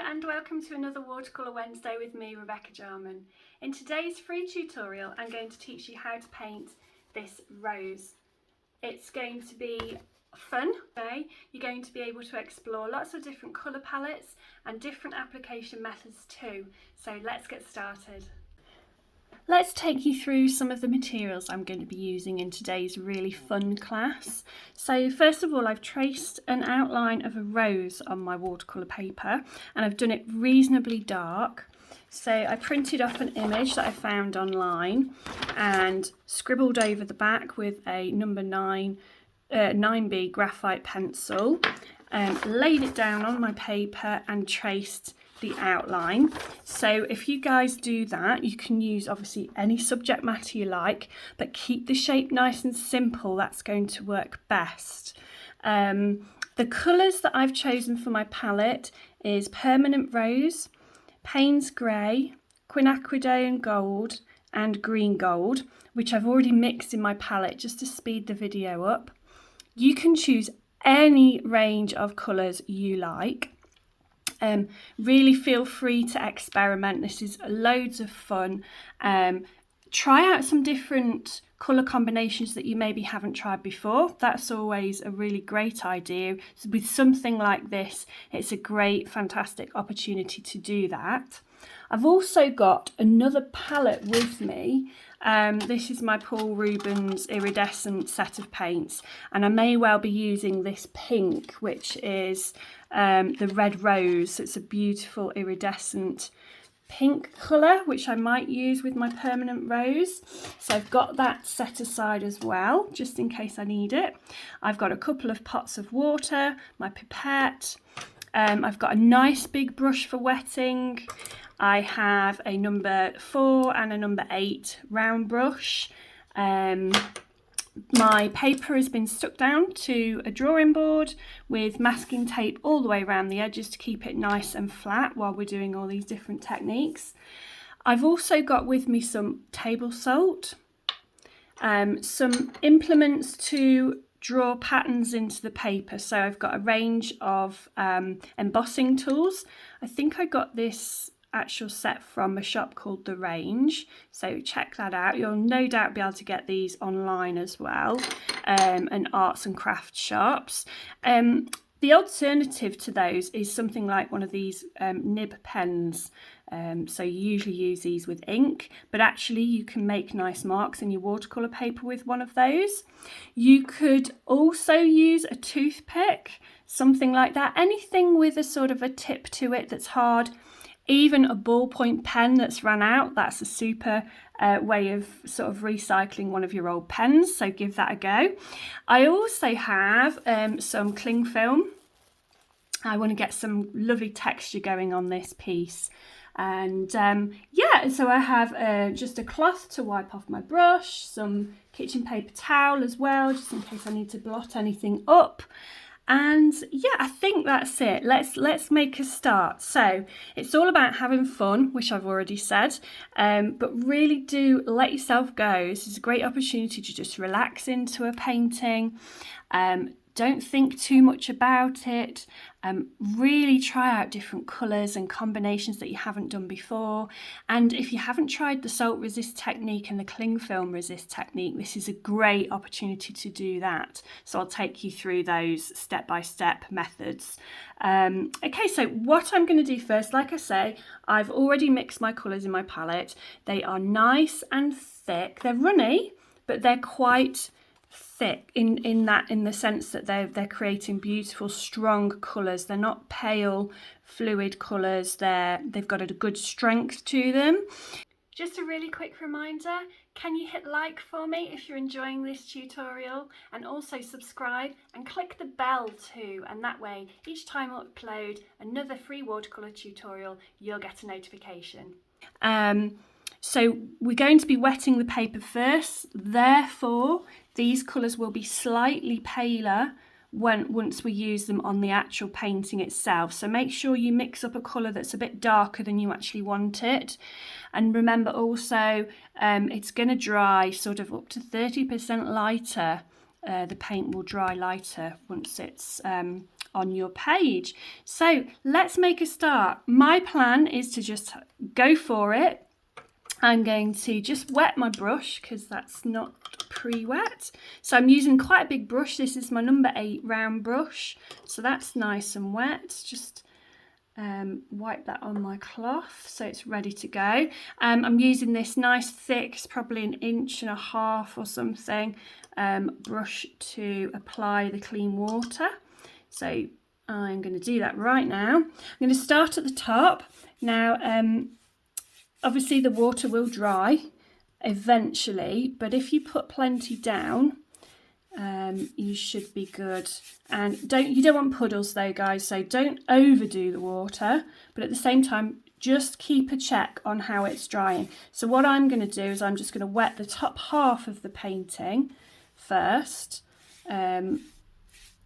and welcome to another Watercolour Wednesday with me, Rebecca Jarman. In today's free tutorial I'm going to teach you how to paint this rose. It's going to be fun. Okay? You're going to be able to explore lots of different colour palettes and different application methods too. So let's get started. Let's take you through some of the materials I'm going to be using in today's really fun class. So first of all, I've traced an outline of a rose on my watercolour paper and I've done it reasonably dark. So I printed off an image that I found online and scribbled over the back with a number 9B graphite pencil, laid it down on my paper and traced the outline. So if you guys do that, you can use obviously any subject matter you like, but keep the shape nice and simple. That's going to work best. The colours that I've chosen for my palette is Permanent Rose, Payne's Grey, Quinacridone Gold and Green Gold, which I've already mixed in my palette just to speed the video up. You can choose any range of colours you like. Really feel free to experiment. This is loads of fun. Try out some different colour combinations that you maybe haven't tried before. That's always a really great idea. So with something like this, it's a great, fantastic opportunity to do that. I've also got another palette with me. This is my Paul Rubens iridescent set of paints, and I may well be using this pink, which is the red rose. It's a beautiful iridescent pink colour, which I might use with my permanent rose. So I've got that set aside as well, just in case I need it. I've got a couple of pots of water, my pipette. I've got a nice big brush for wetting. I have a number 4 and a number 8 round brush. My paper has been stuck down to a drawing board with masking tape all the way around the edges to keep it nice and flat while we're doing all these different techniques. I've also got with me some table salt, some implements to draw patterns into the paper. So I've got a range of embossing tools. I think I got this actual set from a shop called The Range, so check that out. You'll no doubt be able to get these online as well, and arts and crafts shops. The alternative to those is something like one of these nib pens. So you usually use these with ink, but actually you can make nice marks in your watercolour paper with one of those. You could also use a toothpick, something like that, anything with a sort of a tip to it that's hard. Even a ballpoint pen that's run out, that's a super way of sort of recycling one of your old pens, so give that a go. I also have some cling film. I want to get some lovely texture going on this piece. And yeah, so I have just a cloth to wipe off my brush, some kitchen paper towel as well, just in case I need to blot anything up. And yeah, I think that's it. Let's make a start. So it's all about having fun, which I've already said, but really do let yourself go. This is a great opportunity to just relax into a painting. Don't think too much about it. Really try out different colours and combinations that you haven't done before. And if you haven't tried the salt resist technique and the cling film resist technique, this is a great opportunity to do that. So I'll take you through those step-by-step methods. Okay, so what I'm going to do first, like I say, I've already mixed my colours in my palette. They are nice and thick. They're runny, but they're quite thick in the sense that they're creating beautiful strong colours. They're not pale fluid colours. They've got a good strength to them. Just a really quick reminder, can you hit like for me if you're enjoying this tutorial, and also subscribe and click the bell too, and that way each time I upload another free watercolour tutorial you'll get a notification. So we're going to be wetting the paper first, therefore these colours will be slightly paler once we use them on the actual painting itself. So make sure you mix up a colour that's a bit darker than you actually want it. And remember also, it's going to dry sort of up to 30% lighter. The paint will dry lighter once it's on your page. So let's make a start. My plan is to just go for it. I'm going to just wet my brush because that's not pre-wet. So I'm using quite a big brush. This is my number 8 round brush. So that's nice and wet. Just wipe that on my cloth so it's ready to go. I'm using this nice thick, it's probably 1.5 inches or something, brush to apply the clean water. So I'm going to do that right now. I'm going to start at the top. Now, obviously the water will dry eventually, but if you put plenty down, you should be good. And you don't want puddles though, guys, so don't overdo the water, but at the same time just keep a check on how it's drying. So what I'm going to do is I'm just going to wet the top half of the painting first, and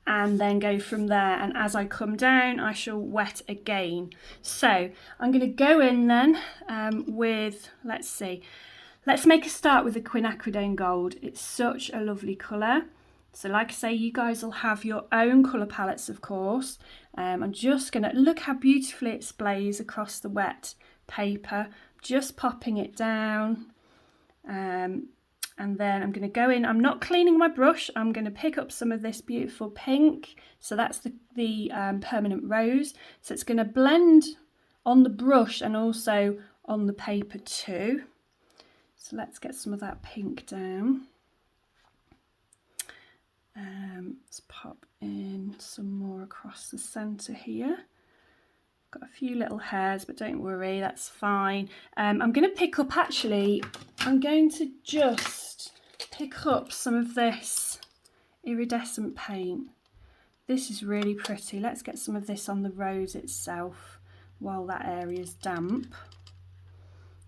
then go from there, and as I come down I shall wet again. So I'm going to go in then with, let's make a start with the quinacridone gold. It's such a lovely colour. So like I say, you guys will have your own colour palettes, of course. I'm just going to look how beautifully it splays across the wet paper. Just popping it down. And then I'm going to go in. I'm not cleaning my brush. I'm going to pick up some of this beautiful pink. So that's the permanent rose. So it's going to blend on the brush and also on the paper too. So let's get some of that pink down. Let's pop in some more across the centre here. Got a few little hairs, but don't worry, that's fine. I'm going to pick up, actually, I'm going to just pick up some of this iridescent paint. This is really pretty. Let's get some of this on the rose itself while that area is damp.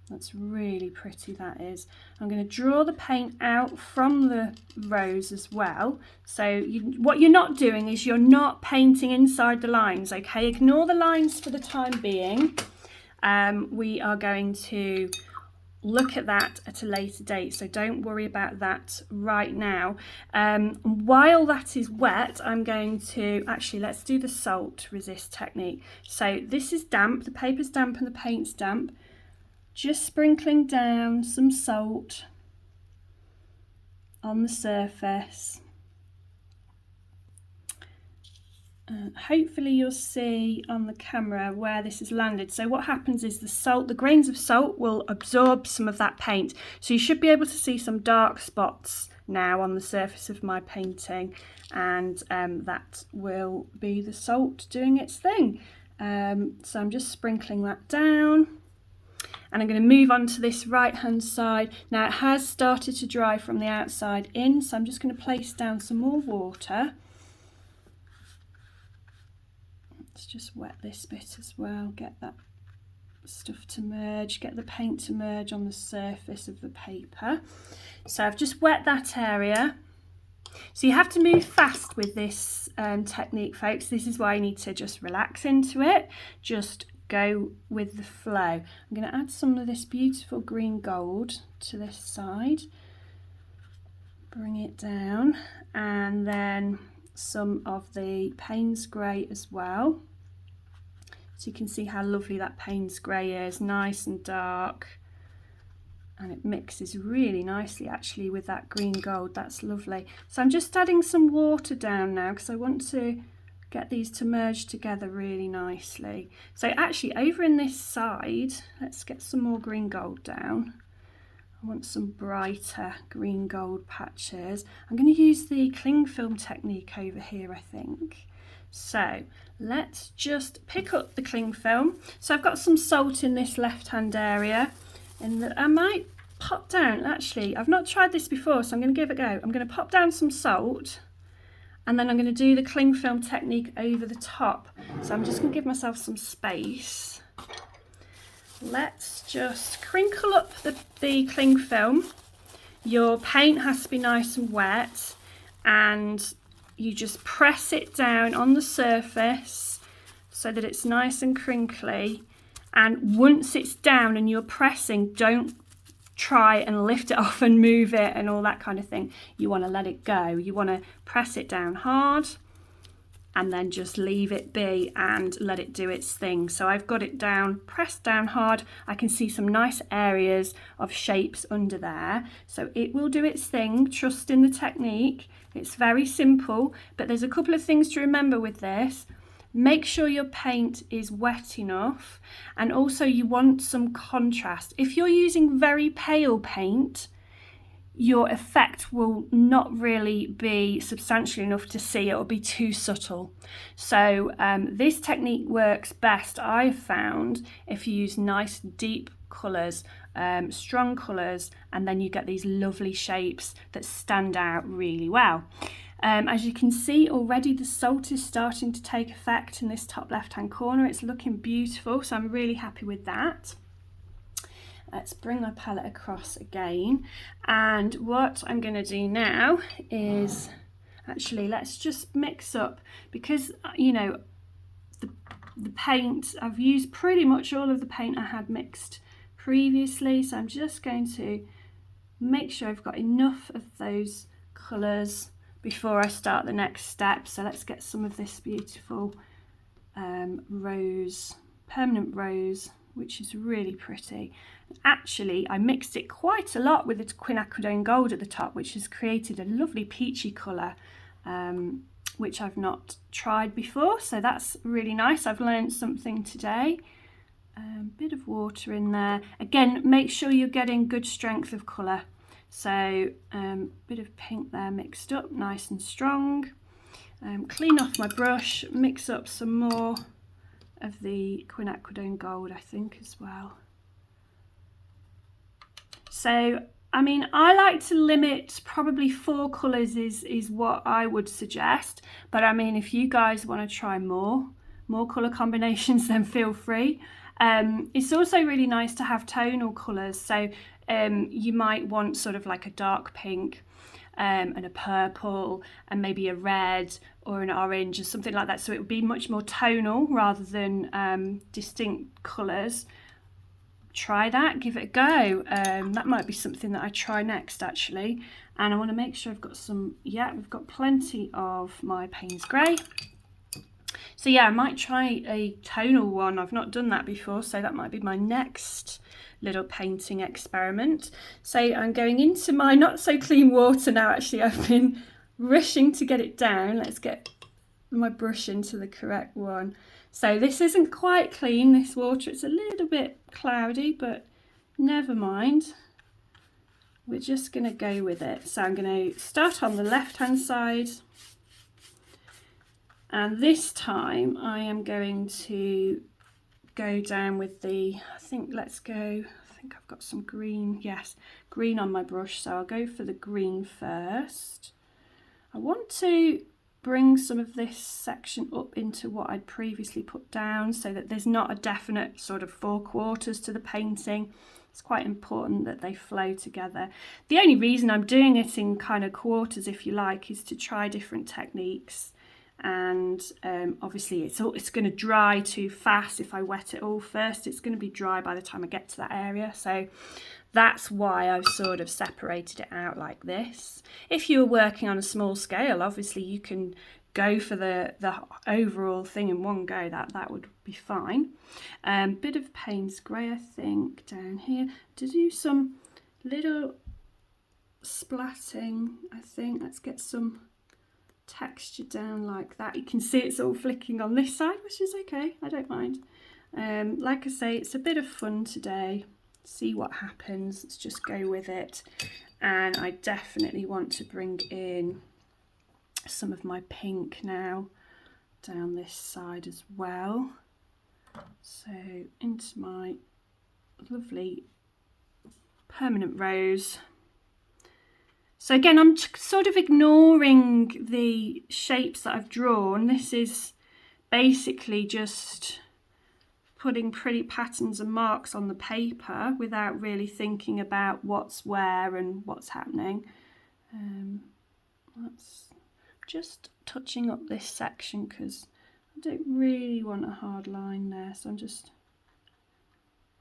That's really pretty, that is. I'm going to draw the paint out from the rose as well. So what you're not doing is you're not painting inside the lines, okay? Ignore the lines for the time being. We are going to look at that at a later date, so don't worry about that right now. While that is wet, I'm going to, actually, let's do the salt resist technique. So this is damp, the paper's damp and the paint's damp. Just sprinkling down some salt on the surface. Hopefully you'll see on the camera where this has landed. So what happens is the grains of salt will absorb some of that paint. So you should be able to see some dark spots now on the surface of my painting, and that will be the salt doing its thing. So I'm just sprinkling that down. And I'm going to move on to this right hand side. Now it has started to dry from the outside in, so I'm just going to place down some more water. Let's just wet this bit as well, get that stuff to merge, get the paint to merge on the surface of the paper. So I've just wet that area. So you have to move fast with this technique, folks. This is why you need to just relax into it. Just go with the flow. I'm going to add some of this beautiful green gold to this side, bring it down, and then some of the Payne's grey as well. So you can see how lovely that Payne's grey is, nice and dark, and it mixes really nicely actually with that green gold. That's lovely. So I'm just adding some water down now because I want to get these to merge together really nicely. So actually over in this side, let's get some more green gold down. I want some brighter green gold patches. I'm going to use the cling film technique over here, I think. So let's just pick up the cling film. So I've got some salt in this left hand area, and that I might pop down, actually I've not tried this before, so I'm going to give it a go. I'm going to pop down some salt, and then I'm going to do the cling film technique over the top. So I'm just going to give myself some space. Let's just crinkle up the cling film. Your paint has to be nice and wet, and you just press it down on the surface so that it's nice and crinkly. And once it's down and you're pressing, don't try and lift it off and move it and all that kind of thing. You want to let it go. You want to press it down hard and then just leave it be and let it do its thing. So I've got it down, pressed down hard. I can see some nice areas of shapes under there. So it will do its thing, trust in the technique. It's very simple, but there's a couple of things to remember with this. Make sure your paint is wet enough, and also you want some contrast. If you're using very pale paint, your effect will not really be substantial enough to see. It will be too subtle. So this technique works best, I've found, if you use nice deep colours, strong colours, and then you get these lovely shapes that stand out really well. As you can see already, the salt is starting to take effect in this top left hand corner. It's looking beautiful, so I'm really happy with that. Let's bring my palette across again, and what I'm going to do now is actually let's just mix up, because you know the paint, I've used pretty much all of the paint I had mixed previously, so I'm just going to make sure I've got enough of those colours before I start the next step. So let's get some of this beautiful rose, permanent rose, which is really pretty. Actually, I mixed it quite a lot with the quinacridone gold at the top, which has created a lovely peachy colour, which I've not tried before, so that's really nice. I've learned something today. Bit of water in there. Again, make sure you're getting good strength of colour. So bit of pink there mixed up, nice and strong. Clean off my brush, mix up some more of the quinacridone gold, I think, as well. So I mean, I like to limit, probably 4 colours is what I would suggest, but I mean, if you guys want to try more colour combinations, then feel free. It's also really nice to have tonal colours, so you might want sort of like a dark pink and a purple and maybe a red or an orange or something like that, so it would be much more tonal rather than distinct colours. Try that, give it a go. That might be something that I try next, actually. And I want to make sure I've got some, yeah, we've got plenty of my Payne's Grey. So yeah, I might try a tonal one. I've not done that before, so that might be my next little painting experiment. So I'm going into my not so clean water now. Actually, I've been rushing to get it down. Let's get my brush into the correct one. So this isn't quite clean, this water. It's a little bit cloudy, but never mind. We're just going to go with it. So I'm going to start on the left hand side. And this time I am going to go down with the, I think I've got some green, yes, green on my brush. So I'll go for the green first. I want to bring some of this section up into what I'd previously put down so that there's not a definite sort of 4 quarters to the painting. It's quite important that they flow together. The only reason I'm doing it in kind of quarters, if you like, is to try different techniques. And obviously it's going to dry too fast if I wet it all first. It's going to be dry by the time I get to that area. So that's why I've sort of separated it out like this. If you were working on a small scale, obviously you can go for the overall thing in one go. That would be fine. Bit of Payne's Grey, I think, down here to do some little splatting, I think. Let's get some texture down like that. You can see it's all flicking on this side, which is okay. I don't mind. Like I say, it's a bit of fun today. See what happens. Let's just go with it. And I definitely want to bring in some of my pink now down this side as well. So into my lovely permanent rose. So again, I'm sort of ignoring the shapes that I've drawn. This is basically just putting pretty patterns and marks on the paper without really thinking about what's where and what's happening. That's just touching up this section because I don't really want a hard line there, so I'm just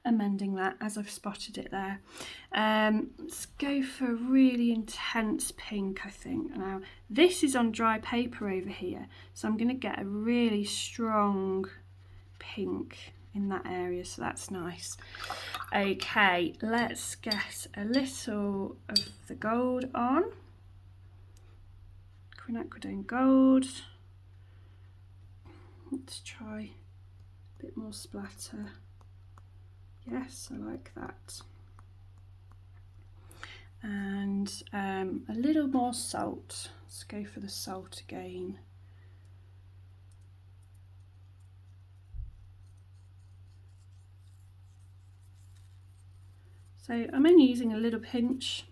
amending that as I've spotted it there. Let's go for a really intense pink, I think. Now, this is on dry paper over here, so I'm going to get a really strong pink in that area, so that's nice. Okay, let's get a little of the gold on. Quinacridone gold. Let's try a bit more splatter. Yes, I like that. And a little more salt. Let's go for the salt again. So I'm only using a little pinch.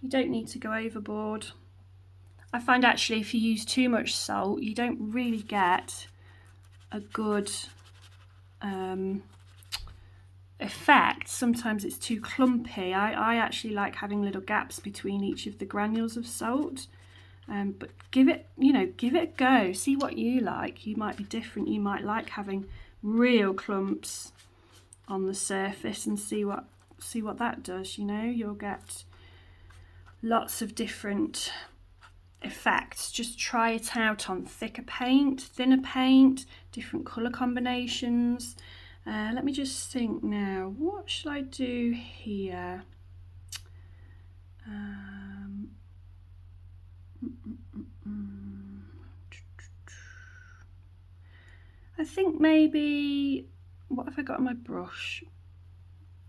You don't need to go overboard. I find actually if you use too much salt, you don't really get a good effect. Sometimes it's too clumpy. I actually like having little gaps between each of the granules of salt. But give it a go. See what you like. You might be different. You might like having real clumps on the surface and see what that does. You'll get lots of different effects. Just try it out on thicker paint, thinner paint, different colour combinations. Let me just think now, what should I do here? I think maybe, what have I got on my brush?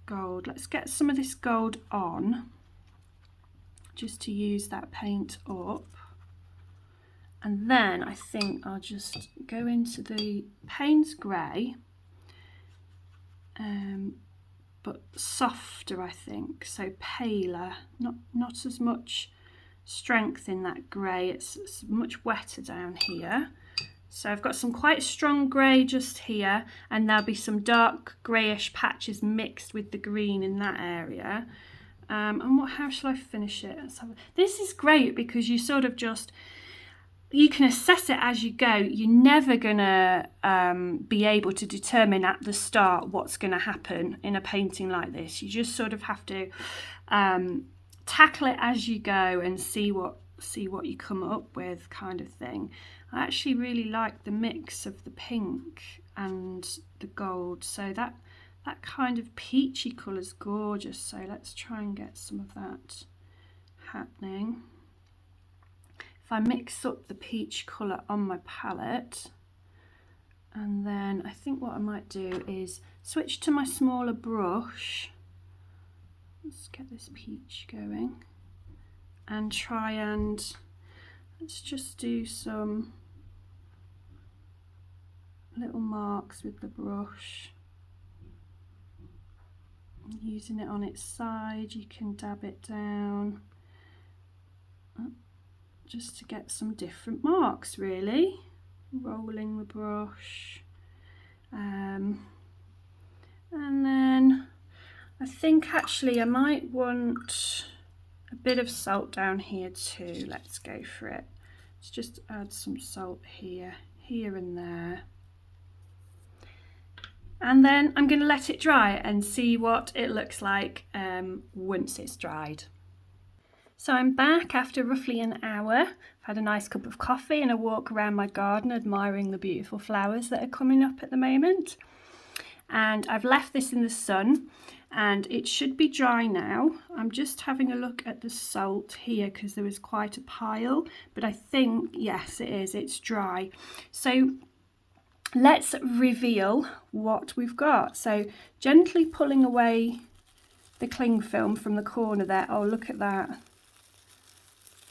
Gold. Let's get some of this gold on, just to use that paint up. And then I think I'll just go into the Payne's Grey, but softer, I think, so paler, not as much strength in that grey. It's much wetter down here. So I've got some quite strong grey just here, and there'll be some dark greyish patches mixed with the green in that area. And how shall I finish it? This is great because you sort of you can assess it as you go. You're never gonna be able to determine at the start what's gonna happen in a painting like this. You just sort of have to tackle it as you go and see what you come up with, kind of thing. I actually really like the mix of the pink and the gold, so that kind of peachy colour is gorgeous. So let's try and get some of that happening. If I mix up the peach colour on my palette, and then I think what I might do is switch to my smaller brush. Let's get this peach going and try and let's just do some little marks with the brush. Using it on its side, you can dab it down just to get some different marks, really. Rolling the brush. And then I think actually I might want a bit of salt down here too. Let's go for it. Let's just add some salt here and there. And then I'm going to let it dry and see what it looks like once it's dried. So I'm back after roughly an hour. I've had a nice cup of coffee and a walk around my garden admiring the beautiful flowers that are coming up at the moment. And I've left this in the sun and it should be dry now. I'm just having a look at the salt here because there was quite a pile, but I think, yes, it is, it's dry. So let's reveal what we've got. So gently pulling away the cling film from the corner there. Oh, look at that.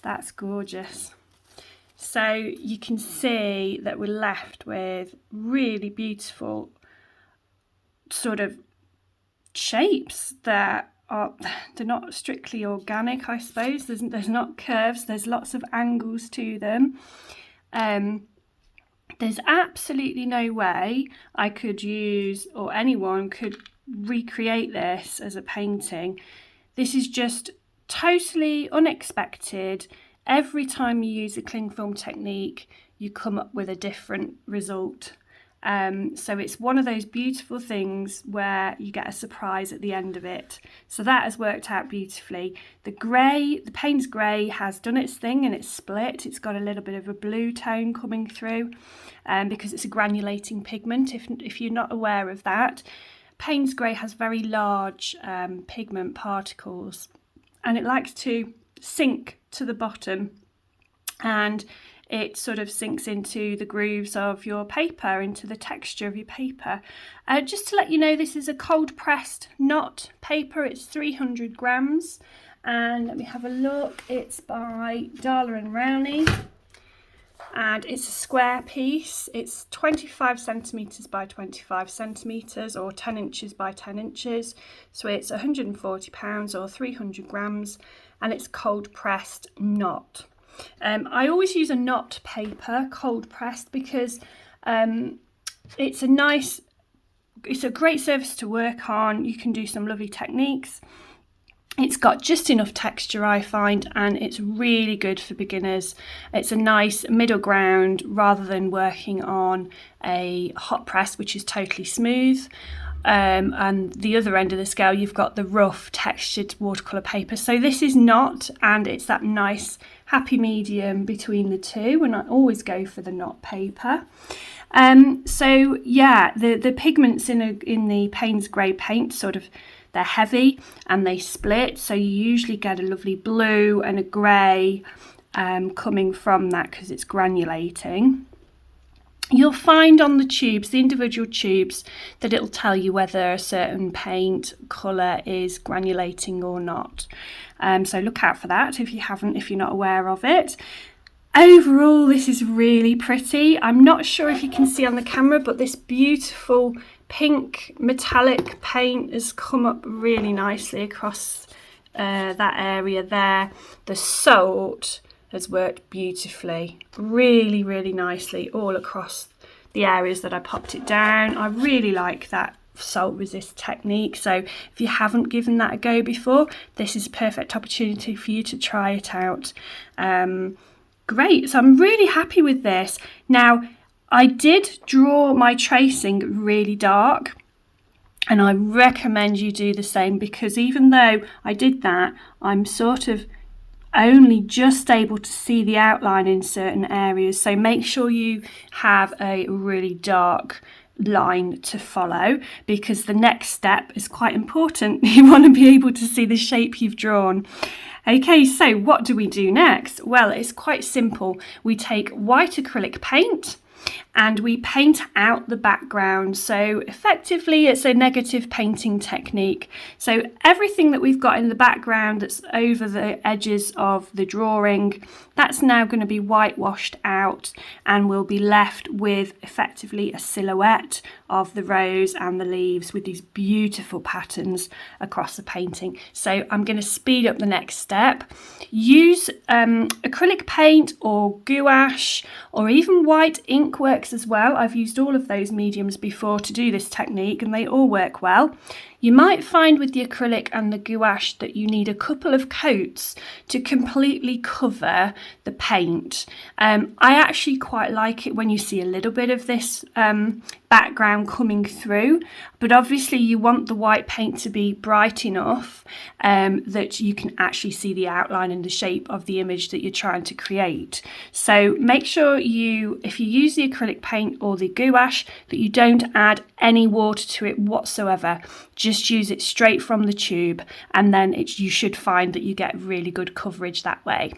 That's gorgeous. So you can see that we're left with really beautiful sort of shapes that they're not strictly organic, I suppose. There's not curves, there's lots of angles to them. There's absolutely no way I could use, or anyone could recreate this as a painting. This is just totally unexpected. Every time you use a cling film technique, you come up with a different result. So it's one of those beautiful things where you get a surprise at the end of it. So that has worked out beautifully. The Payne's grey has done its thing and it's split. It's got a little bit of a blue tone coming through because it's a granulating pigment, if you're not aware of that. Payne's grey has very large pigment particles and it likes to sink to the bottom, and it sort of sinks into the grooves of your paper, into the texture of your paper. Just to let you know, this is a cold pressed knot paper. It's 300 grams. And let me have a look. It's by Darla and Rowney. And it's a square piece. It's 25 centimetres by 25 centimetres, or 10 inches by 10 inches. So it's £140 or 300 grams. And it's cold pressed knot. I always use a knot paper, cold pressed, because it's a great surface to work on. You can do some lovely techniques. It's got just enough texture, I find, and it's really good for beginners. It's a nice middle ground rather than working on a hot press, which is totally smooth. And the other end of the scale, you've got the rough textured watercolour paper. So this is knot, and it's that nice happy medium between the two, and I always go for the knot paper. So yeah, the pigments in the Payne's grey paint they're heavy and they split, so you usually get a lovely blue and a grey coming from that because it's granulating. You'll find on the tubes, the individual tubes, that it'll tell you whether a certain paint colour is granulating or not. So look out for that if you're not aware of it. Overall, this is really pretty. I'm not sure if you can see on the camera, but this beautiful pink metallic paint has come up really nicely across that area there. The salt has worked beautifully, really, really nicely all across the areas that I popped it down. I really like that salt resist technique, so if you haven't given that a go before, this is a perfect opportunity for you to try it out. Great, so I'm really happy with this. Now, I did draw my tracing really dark, and I recommend you do the same, because even though I did that, I'm sort of only just able to see the outline in certain areas. So make sure you have a really dark line to follow, because the next step is quite important. You want to be able to see the shape you've drawn. Okay, so what do we do next? Well, it's quite simple. We take white acrylic paint and we paint out the background. So effectively it's a negative painting technique. So everything that we've got in the background that's over the edges of the drawing, that's now going to be whitewashed out, and we'll be left with effectively a silhouette of the rose and the leaves with these beautiful patterns across the painting. So I'm going to speed up the next step. Use acrylic paint or gouache, or even white ink works as well. I've used all of those mediums before to do this technique and they all work well. You might find with the acrylic and the gouache that you need a couple of coats to completely cover the paint. I actually quite like it when you see a little bit of this background coming through, but obviously you want the white paint to be bright enough that you can actually see the outline and the shape of the image that you're trying to create. So make sure if you use the acrylic paint or the gouache, that you don't add any water to it whatsoever. Just use it straight from the tube, and then you should find that you get really good coverage that way.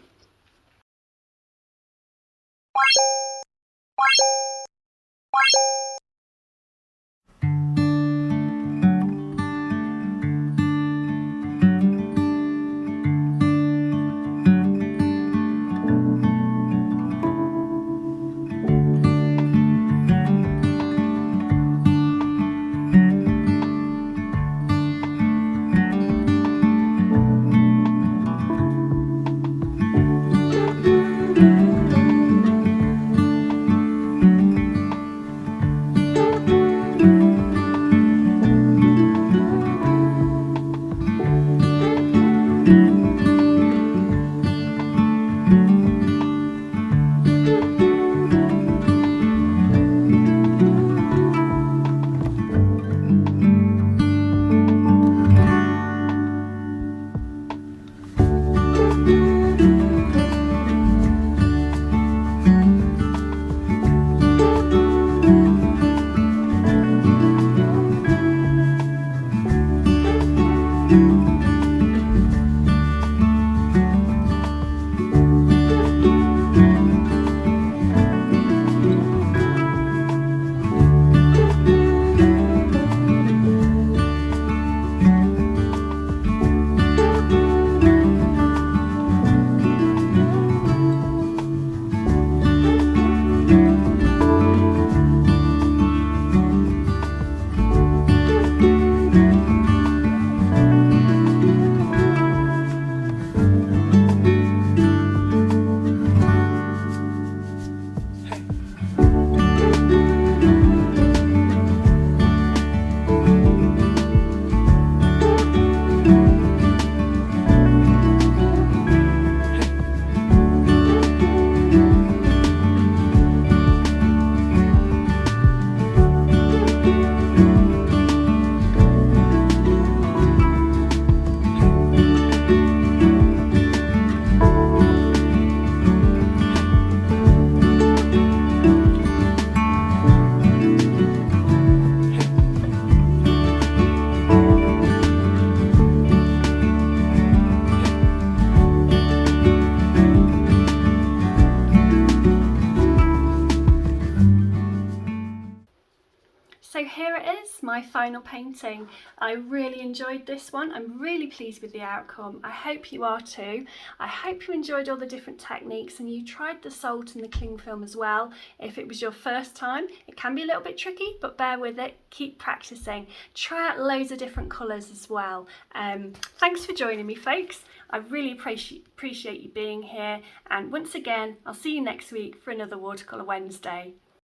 So here it is, my final painting. I really enjoyed this one. I'm really pleased with the outcome. I hope you are too. I hope you enjoyed all the different techniques and you tried the salt and the cling film as well. If it was your first time, it can be a little bit tricky, but bear with it. Keep practicing. Try out loads of different colours as well. Thanks for joining me, folks. I really appreciate you being here. And once again, I'll see you next week for another Watercolour Wednesday.